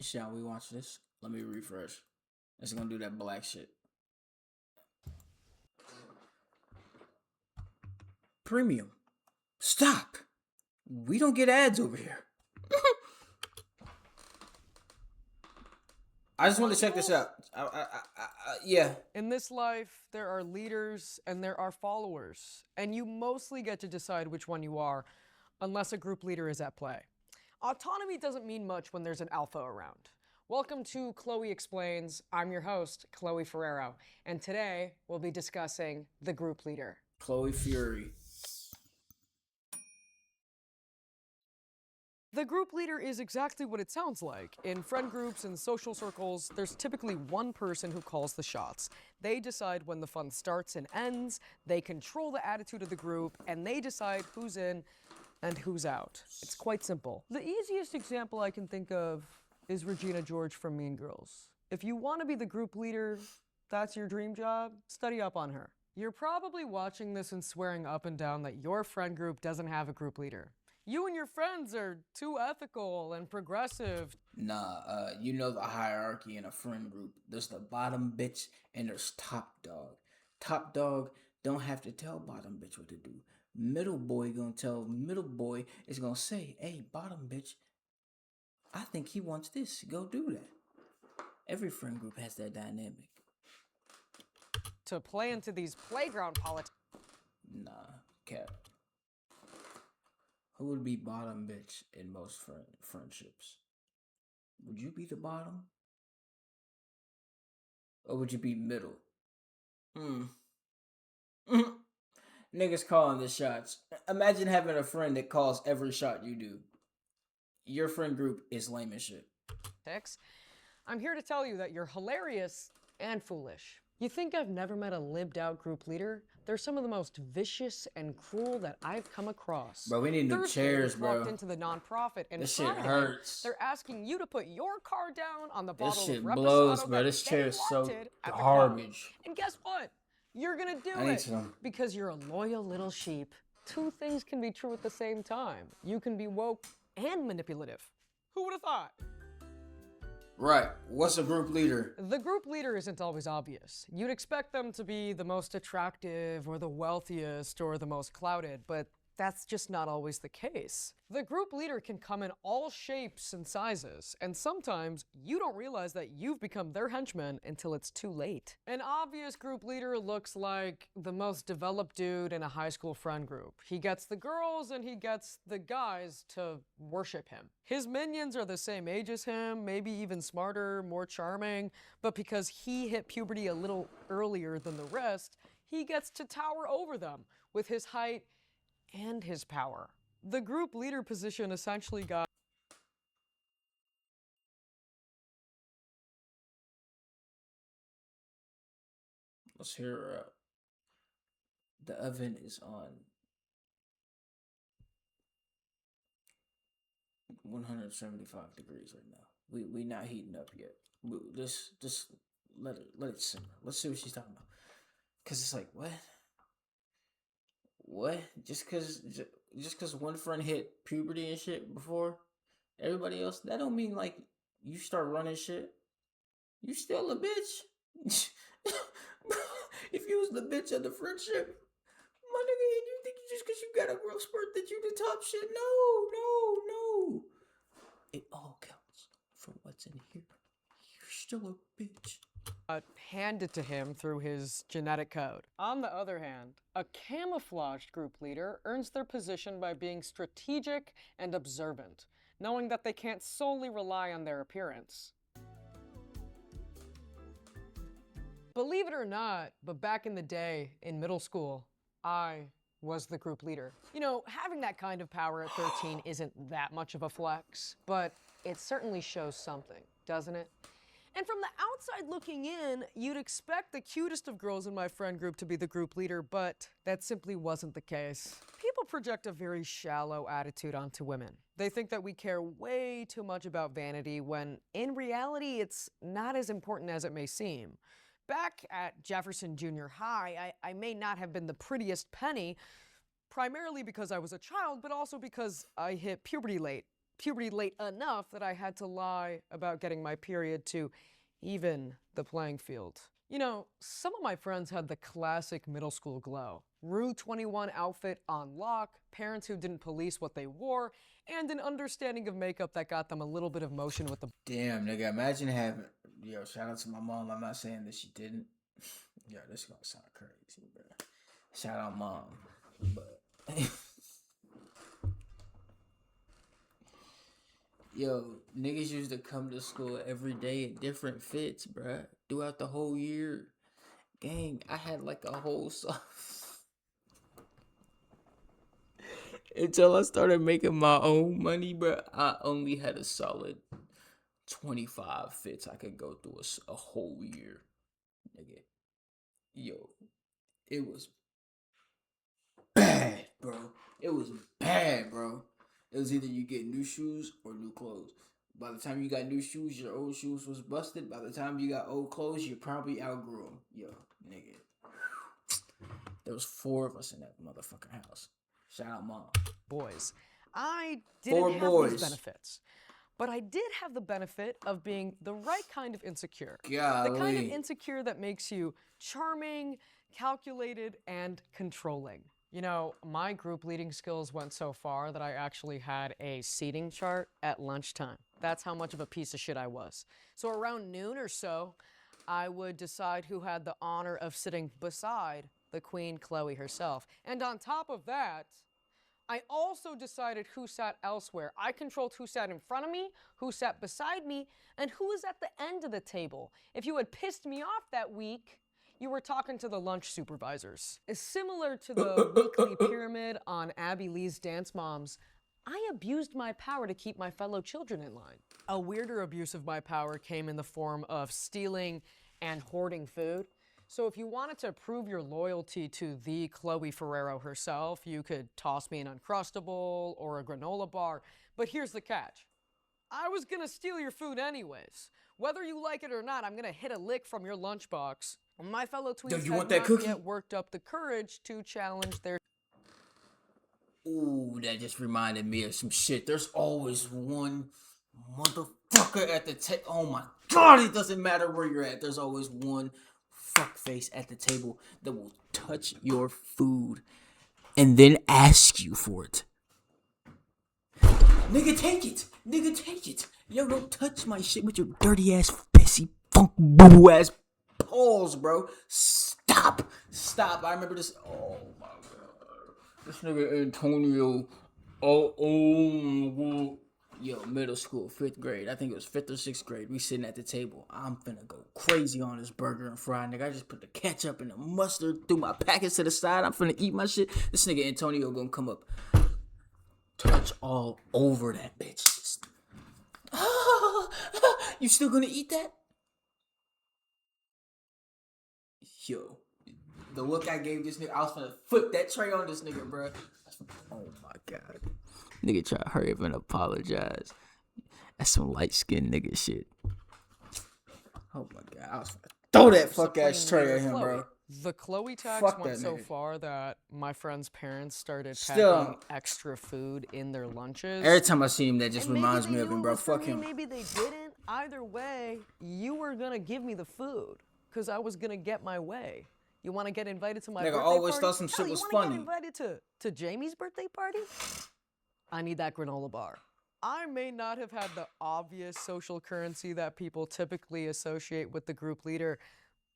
Shall we watch this? Let me refresh. It's gonna do that black shit. Premium. Stop! We don't get ads over here. I just want to check this out. Yeah. In this life, there are leaders and there are followers, and you mostly get to decide which one you are, unless a group leader is at play. Autonomy doesn't mean much when there's an alpha around. Welcome to Chloe Explains. I'm your host, Chloe Ferrero, and today we'll be discussing the group leader. Chloe Fury. The group leader is exactly what it sounds like. In friend groups and social circles, there's typically one person who calls the shots. They decide when the fun starts and ends, they control the attitude of the group, and they decide who's in and who's out. It's quite simple. The easiest example I can think of is Regina George from Mean Girls. If you want to be the group leader, that's your dream job, study up on her. You're probably watching this and swearing up and down that your friend group doesn't have a group leader. You and your friends are too ethical and progressive. Nah, you know the hierarchy in a friend group. There's the bottom bitch and there's top dog. Top dog don't have to tell bottom bitch what to do. Middle boy gonna tell middle boy is gonna say, hey, bottom bitch, I think he wants this. Go do that. Every friend group has that dynamic. To play into these playground politics. Nah, cap. Who would be bottom bitch in most friendships? Would you be the bottom? Or would you be middle? Niggas calling the shots. Imagine having a friend that calls every shot you do. Your friend group is lame as shit. I'm here to tell you that you're hilarious and foolish. You think I've never met a lived out group leader? They're some of the most vicious and cruel that I've come across. Bro, we need new chairs, bro. Walked into the nonprofit and this shit hurts. They're asking you to put your card down on the bottle this shit of blows, bro. This chair is so garbage. And guess what? You're gonna do it because you're a loyal little sheep. Two things can be true at the same time. You can be woke and manipulative. Who would have thought? Right. What's a group leader? The group leader isn't always obvious. You'd expect them to be the most attractive or the wealthiest or the most clouded, but that's just not always the case. The group leader can come in all shapes and sizes, and sometimes you don't realize that you've become their henchman until it's too late. An obvious group leader looks like the most developed dude in a high school friend group. He gets the girls and he gets the guys to worship him. His minions are the same age as him, maybe even smarter, more charming, but because he hit puberty a little earlier than the rest, he gets to tower over them with his height and his power. The group leader position essentially got Let's hear her out. The oven is on 175 degrees right now. We not heating up yet. Just let it simmer. Let's see what she's talking about. Cause it's like what? What? Just cause one friend hit puberty and shit before everybody else, that don't mean like you start running shit. You still a bitch. If you was the bitch of the friendship, my nigga, and you think just cause you got a growth spurt that you the top shit? No. It all counts for what's in here. You're still a bitch. handed to him through his genetic code. On the other hand, a camouflaged group leader earns their position by being strategic and observant, knowing that they can't solely rely on their appearance. Believe it or not, but back in the day, in middle school, I was the group leader. You know, having that kind of power at 13 isn't that much of a flex, but it certainly shows something, doesn't it? And from the outside looking in, you'd expect the cutest of girls in my friend group to be the group leader, but that simply wasn't the case. People project a very shallow attitude onto women. They think that we care way too much about vanity when, in reality, it's not as important as it may seem. Back at Jefferson Junior High, I may not have been the prettiest penny, primarily because I was a child, but also because I hit puberty late. puberty late enough that I had to lie about getting my period to even the playing field. You know, some of my friends had the classic middle school glow. Rue 21 outfit on lock, parents who didn't police what they wore, and an understanding of makeup that got them a little bit of motion with the Damn, nigga, imagine having. Yo, shout out to my mom. I'm not saying that she didn't. Yo, this gonna sound crazy, bro. Shout out, mom. But. Yo, niggas used to come to school every day in different fits, bruh. Throughout the whole year. Gang, I had like a whole until I started making my own money, bruh. I only had a solid 25 fits I could go through a whole year. Nigga. Yo, it was bad, bro. It was bad, bro. It was either you get new shoes or new clothes. By the time you got new shoes, your old shoes was busted. By the time you got old clothes, you probably outgrew them. Yo, nigga. There was 4 of us in that motherfucking house. Shout out, mom. boys. I 4 didn't have boys. these benefits. But I did have the benefit of being the right kind of insecure. Golly. The kind of insecure that makes you charming, calculated, and controlling. You know, my group leading skills went so far that I actually had a seating chart at lunchtime. That's how much of a piece of shit I was. So around noon or so, I would decide who had the honor of sitting beside the Queen Chloe herself. And on top of that, I also decided who sat elsewhere. I controlled who sat in front of me, who sat beside me, and who was at the end of the table. If you had pissed me off that week, you were talking to the lunch supervisors. Similar to the weekly pyramid on Abby Lee's Dance Moms, I abused my power to keep my fellow children in line. A weirder abuse of my power came in the form of stealing and hoarding food. So if you wanted to prove your loyalty to the Chloe Ferrero herself, you could toss me an Uncrustable or a granola bar. But here's the catch. I was gonna steal your food anyways. Whether you like it or not, I'm gonna hit a lick from your lunchbox. My fellow tweens had not yet worked up the courage to challenge their... Ooh, that just reminded me of some shit. There's always one motherfucker at the table. Oh my god, it doesn't matter where you're at. There's always one fuckface at the table that will touch your food and then ask you for it. Nigga, take it. Nigga, take it. Yo, don't touch my shit with your dirty ass, pissy, funk, boo ass paws, bro. Stop. Stop. I remember this. Oh my god. This nigga Antonio. Yo, middle school, 5th grade. I think it was 5th or 6th grade. We sitting at the table. I'm finna go crazy on this burger and fry, nigga. I just put the ketchup and the mustard through my packets to the side. I'm finna eat my shit. This nigga Antonio gonna come up. Touch all over that bitch. Just, you still gonna eat that? Yo, the look I gave this nigga, I was finna flip that tray on this nigga, bro. Oh my god. Nigga try to hurry up and apologize. That's some light skinned nigga shit. Oh my god, I was finna throw that fuck ass tray at him, bro. The Chloe tax went so far that my friend's parents started packing extra food in their lunches. Every time I see him, that just reminds me of him, bro. Fuck him. Maybe they didn't. Either way, you were gonna give me the food because I was gonna get my way. You want to get invited to my birthday party? Nigga always thought some shit was funny. You want to get invited to Jamie's birthday party? I need that granola bar. I may not have had the obvious social currency that people typically associate with the group leader,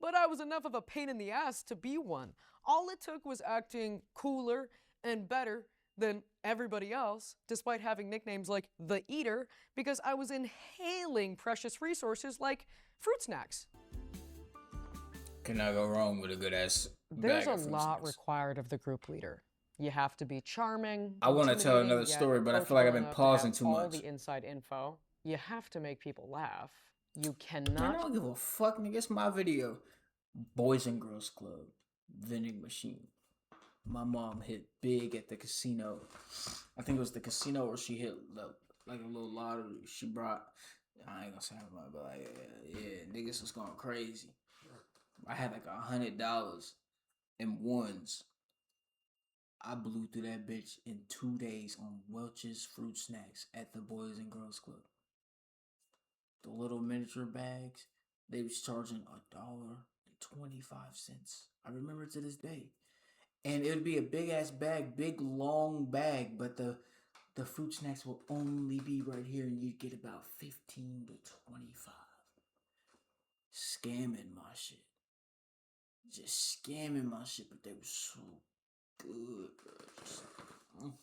but I was enough of a pain in the ass to be one. All it took was acting cooler and better than everybody else, despite having nicknames like the Eater, because I was inhaling precious resources like fruit snacks. Cannot go wrong with a good ass. There's a lot required of the group leader. You have to be charming. I want to tell another story, but I feel like I've been pausing too much. All the inside info. You have to make people laugh. You cannot. Man, I don't give a fuck, nigga. It's my video. Boys and Girls Club vending machine. My mom hit big at the casino. I think it was the casino where she hit like a little lottery. She brought. I ain't gonna say how much, but like, yeah, niggas was going crazy. I had like $100 in ones. I blew through that bitch in 2 days on Welch's fruit snacks at the Boys and Girls Club. The little miniature bags, they was charging $1.25. I remember to this day. And it would be a big ass bag, big long bag, but the fruit snacks will only be right here, and you get about 15 to 25. Scamming my shit. Just scamming my shit, but they were so good, bro. Just, mm,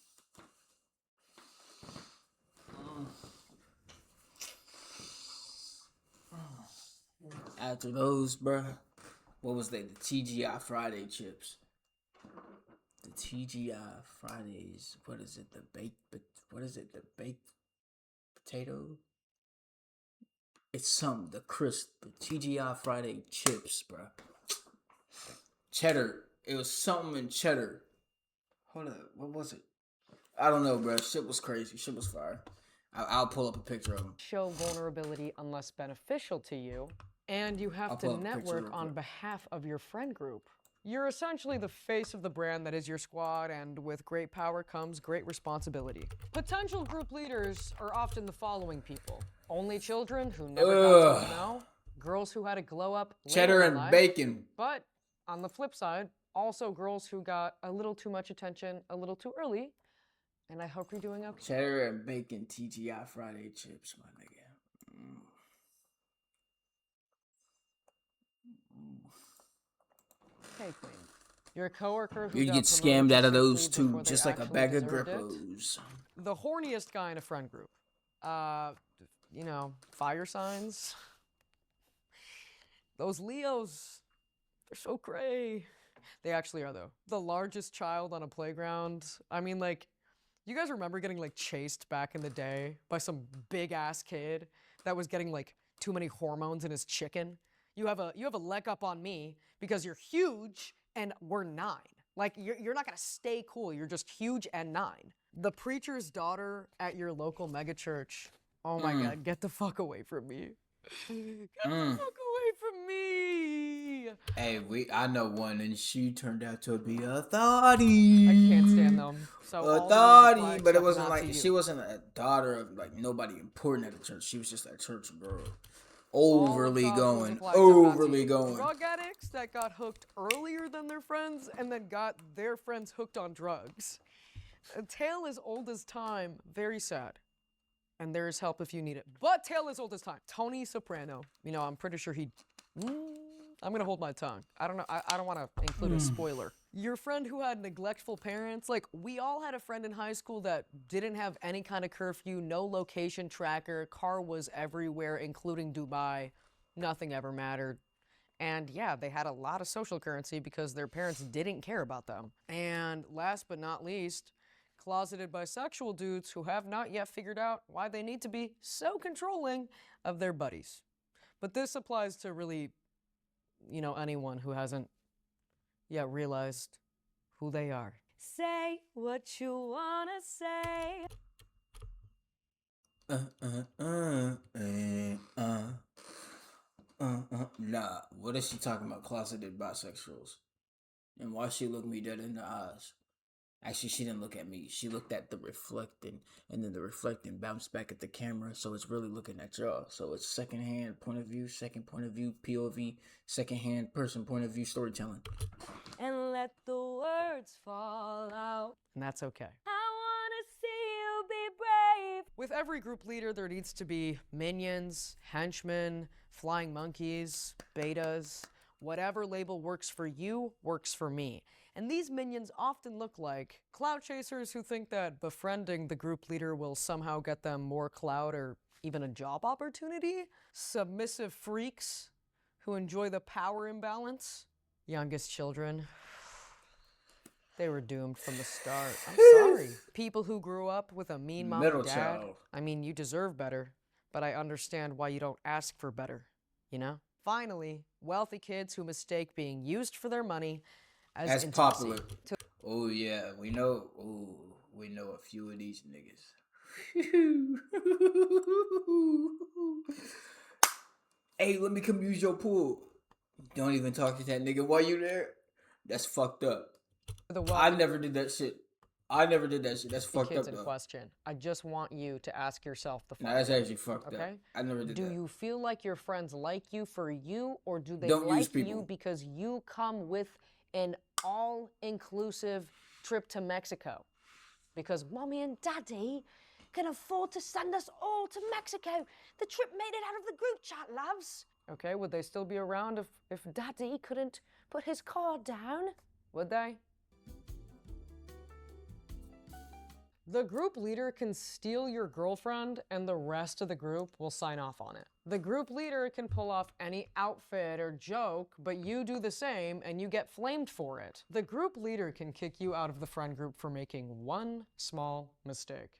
After those, bro, what was they? The TGI Friday chips. The TGI Fridays. What is it? The baked. What is it? The baked potato. It's something. The crisp. The TGI Friday chips, bro. Cheddar. It was something in cheddar. Hold up. What was it? I don't know, bro. Shit was crazy. Shit was fire. I'll pull up a picture of them. Show vulnerability unless beneficial to you, and you have to network on behalf of your friend group. You're essentially the face of the brand that is your squad, and with great power comes great responsibility. Potential group leaders are often the following people: only children who never got to know, girls who had a glow up cheddar and life, bacon. But on the flip side, also girls who got a little too much attention a little too early. And I hope you're doing okay. Cheddar and bacon TGI Friday chips, my nigga. Hey, Queen. Your coworker who you get scammed out of those too, just like a bag of Grippos. The horniest guy in a friend group. You know, fire signs. Those Leos, they're so cray. They actually are, though. The largest child on a playground. I mean, like, you guys remember getting, like, chased back in the day by some big-ass kid that was getting, like, too many hormones in his chicken? You have a leg up on me because you're huge and we're 9. Like, you're not gonna stay cool. You're just huge and 9. The preacher's daughter at your local megachurch. Oh my God, get the fuck away from me. Get the fuck away from me. Hey, I know one, and she turned out to be a thotty. I can't stand them. So a thotty, but it wasn't like she wasn't a daughter of like nobody important at the church. She was just a church girl. Overly going. Drug addicts that got hooked earlier than their friends and then got their friends hooked on drugs. A tale as old as time. Very sad. And there's help if you need it. But tale as old as time. Tony Soprano. You know, I'm pretty sure he... I'm gonna hold my tongue. I don't know. I don't want to include a spoiler. Your friend who had neglectful parents, like we all had a friend in high school that didn't have any kind of curfew, no location tracker, car was everywhere, including Dubai. Nothing ever mattered. And yeah, they had a lot of social currency because their parents didn't care about them. And last but not least, closeted bisexual dudes who have not yet figured out why they need to be so controlling of their buddies. But this applies to really, you know, anyone who hasn't yet realized who they are. Say what you wanna say. Nah, what is she talking about? Closeted bisexuals. And why she look me dead in the eyes? Actually, she didn't look at me. She looked at the reflecting, and then the reflecting bounced back at the camera, so it's really looking at y'all. So it's second-hand point of view, second point of view, POV, second-hand person point of view storytelling. And let the words fall out. And that's okay. I wanna see you be brave. With every group leader, there needs to be minions, henchmen, flying monkeys, betas. Whatever label works for you, works for me. And these minions often look like clout chasers who think that befriending the group leader will somehow get them more clout or even a job opportunity. Submissive freaks who enjoy the power imbalance. Youngest children. They were doomed from the start. I'm sorry. People who grew up with a mean mom and dad. I mean, you deserve better, but I understand why you don't ask for better, you know? Finally, wealthy kids who mistake being used for their money as popular. Oh yeah, we know a few of these niggas. Hey, let me come use your pool. Don't even talk to that nigga while you there. That's fucked up. The I never did that shit. I never did that shit. That's fucked kids up, in though. question. I just want you to ask yourself the No, following. that's actually fucked Okay? up. I never did Do that. you feel like your friends like you for you, or do they Don't use like you people. because you come with an all-inclusive trip to Mexico? Because mommy and daddy can afford to send us all to Mexico. The trip made it out of the group chat, loves. Okay, would they still be around if daddy couldn't put his card down? Would they? The group leader can steal your girlfriend and the rest of the group will sign off on it. The group leader can pull off any outfit or joke, but you do the same and you get flamed for it. The group leader can kick you out of the friend group for making one small mistake.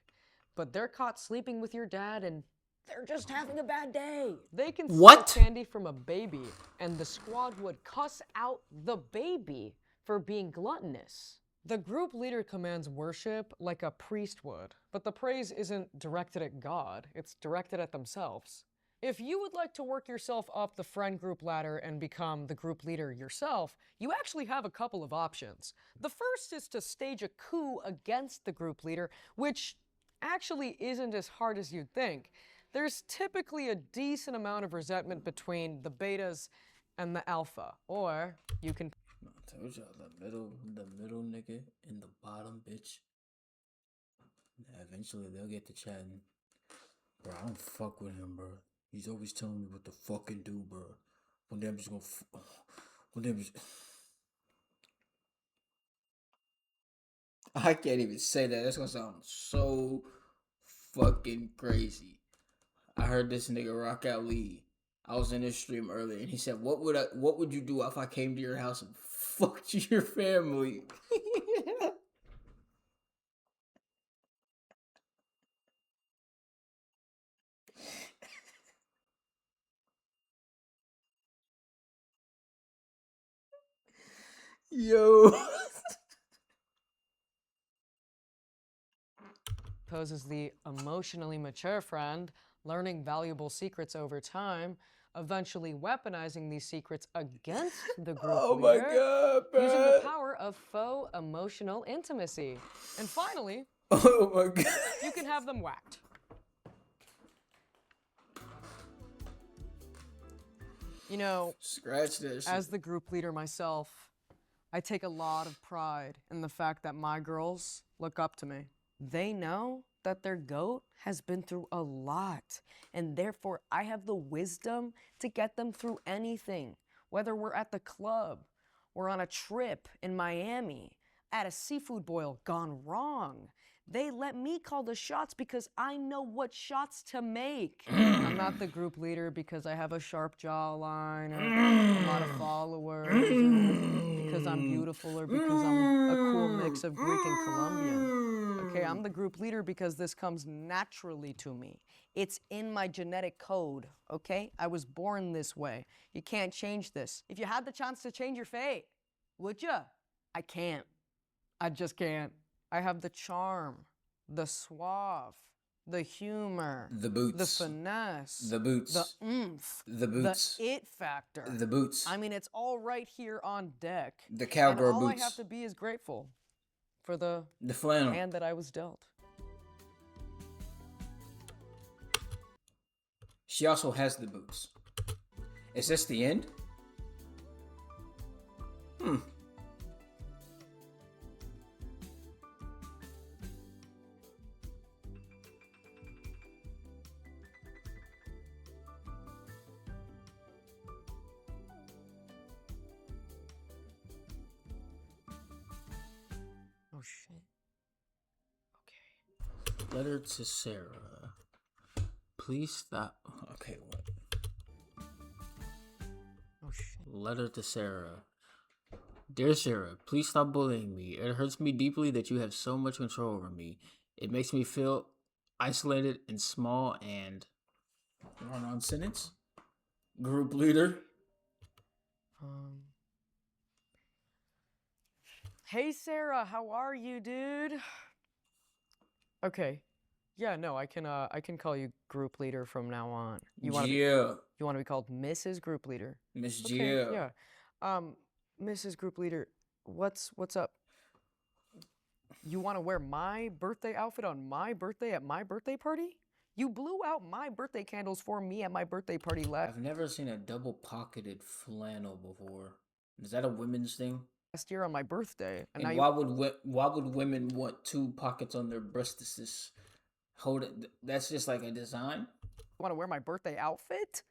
But they're caught sleeping with your dad and they're just having a bad day. They can steal candy from a baby and the squad would cuss out the baby for being gluttonous. The group leader commands worship like a priest would, but the praise isn't directed at God, it's directed at themselves. If you would like to work yourself up the friend group ladder and become the group leader yourself, you actually have a couple of options. The first is to stage a coup against the group leader, which actually isn't as hard as you'd think. There's typically a decent amount of resentment between the betas and the alpha, or you can I told y'all the middle nigga and the bottom bitch. Eventually they'll get to chatting. Bro, I don't fuck with him, bro. He's always telling me what to fucking do, bro. One day I'm just gonna. One day I'm just. I can't even say that. That's gonna sound so fucking crazy. I heard this nigga Rock Out Lee. I was in his stream earlier, and he said, What would you do if I came to your house and fucked your family?" Yo. poses the emotionally mature friend, learning valuable secrets over time, eventually weaponizing these secrets against the group Oh my leader, god, using the man. power of faux emotional intimacy. And finally, Oh my god. you can have them whacked. You know, Scratch that shit. as the group leader myself, I take a lot of pride in the fact that my girls look up to me. They know that their goat has been through a lot, and therefore I have the wisdom to get them through anything. Whether we're at the club, we're on a trip in Miami, at a seafood boil gone wrong. They let me call the shots because I know what shots to make. I'm not the group leader because I have a sharp jawline or a lot of followers or because I'm beautiful or because I'm a cool mix of Greek and Colombian. Okay, I'm the group leader because this comes naturally to me. It's in my genetic code, okay? I was born this way. You can't change this. If you had the chance to change your fate, would you? I can't. I just can't. I have the charm, the suave, the humor, The boots. the finesse, The boots. the oomph, The boots. the it factor. The boots. I mean, it's all right here on deck. The cowgirl and all boots. I have to be is grateful for the flannel. hand that I was dealt. She also has the boots. Is this the end? Oh shit. Okay. Letter to Sarah. Please stop. Okay, what? Oh shit. Letter to Sarah. Dear Sarah, please stop bullying me. It hurts me deeply that you have so much control over me. It makes me feel isolated and small and run on sentence. Group leader. Hey Sarah, how are you, dude? Okay. Yeah, no, I can call you group leader from now on. You want to be called Mrs. Group Leader? Miss Okay, Gia. yeah. Mrs. Group Leader, what's up? You want to wear my birthday outfit on my birthday at my birthday party? You blew out my birthday candles for me at my birthday party I've never seen a double-pocketed flannel before. Is that a women's thing? last year on my birthday. And now And you why would women want 2 pockets on their breastises? Hold it. That's just like a design. want to wear my birthday outfit?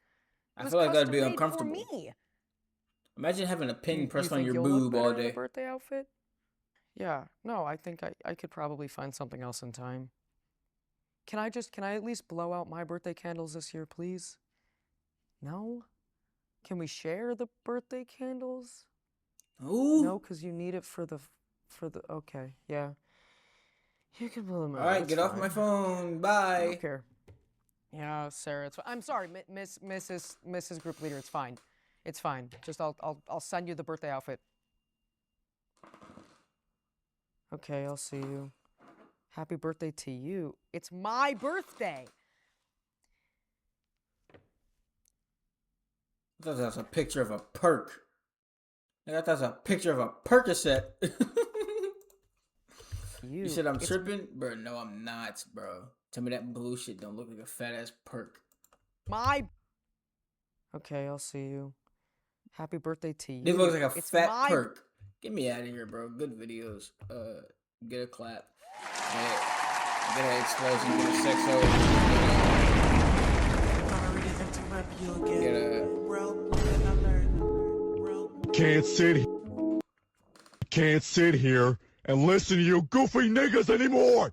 I feel like that'd be custom-made uncomfortable. For me. Imagine having a pin pressed on think your you'll look boob all better in a day. birthday outfit? Yeah, no, I think I could probably find something else in time. Can I at least blow out my birthday candles this year, please? No? Can we share the birthday candles? Ooh. No, because you need it for the, okay, yeah. You can blow them out. All right, it's get off fine. my phone. I Bye. don't care. Yeah, Sarah, it's fine. I'm sorry, Mrs. Group Leader, it's fine. It's fine. Just I'll send you the birthday outfit. Okay, I'll see you. Happy birthday to you. It's my birthday. I thought that was a picture of a perk. I thought that was a picture of a Percocet. You said I'm tripping? Bro, no, I'm not, bro. Tell me that blue shit don't look like a fat ass perk. Okay, I'll see you. Happy birthday to you. This looks like a fat perk. Get me out of here, bro. Good videos. Get a clap. Get an explosion. Get a sexo. Get Can't sit here and listen to you goofy niggas anymore.